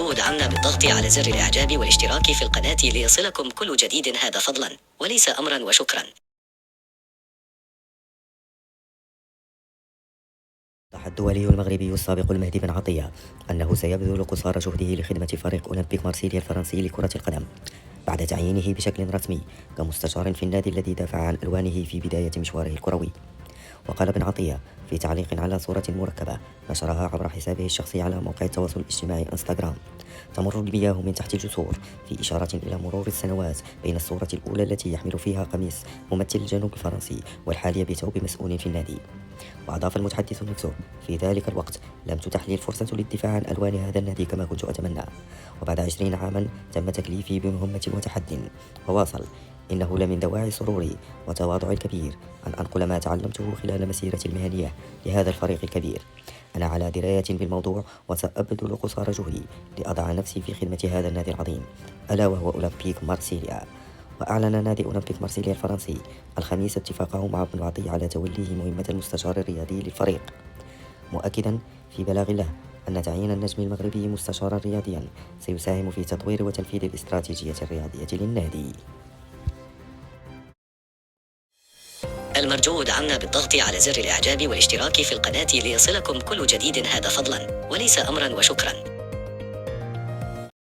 المرجو دعمنا بالضغط على زر الإعجاب والاشتراك في القناة ليصلكم كل جديد، هذا فضلا وليس أمرا وشكرا. أوضح الدولي المغربي السابق المهدي بن عطية أنه سيبذل قصارى جهده لخدمة فريق أولمبيك مارسيليا الفرنسي لكرة القدم بعد تعيينه بشكل رسمي كمستشار في النادي الذي دافع عن ألوانه في بداية مشواره الكروي. وقال بن عطية في تعليق على صورة مركبة نشرها عبر حسابه الشخصي على موقع التواصل الاجتماعي انستغرام: تمر المياه من تحت الجسور، في إشارة إلى مرور السنوات بين الصورة الأولى التي يحمل فيها قميص ممثل الجنوب الفرنسي والحالية بثوب مسؤول في النادي. وأضاف المتحدث نفسه: في ذلك الوقت لم تتح لي الفرصة للدفاع عن ألوان هذا النادي كما كنت أتمنى، وبعد 20 عاما تم تكليفي بمهمة وتحد. وواصل: إنه لمن دواعي سروري وتواضعي الكبير أن أنقل ما تعلمته خلال مسيرتي المهنية لهذا الفريق الكبير. أنا على دراية بالموضوع وسأبذل قصارى جهدي لأضع نفسي في خدمة هذا النادي العظيم ألا وهو أولمبيك مارسيليا. وأعلن نادي أولمبيك مارسيليا الفرنسي الخميس اتفاقه مع بن عطية على توليه مهمة المستشار الرياضي للفريق، مؤكدا في بلاغ له أن تعيين النجم المغربي مستشارا رياضيا سيساهم في تطوير وتنفيذ الاستراتيجية الرياضية للنادي. المرجو دعمنا بالضغط على زر الإعجاب والاشتراك في القناة ليصلكم كل جديد، هذا فضلا وليس أمرا وشكرا.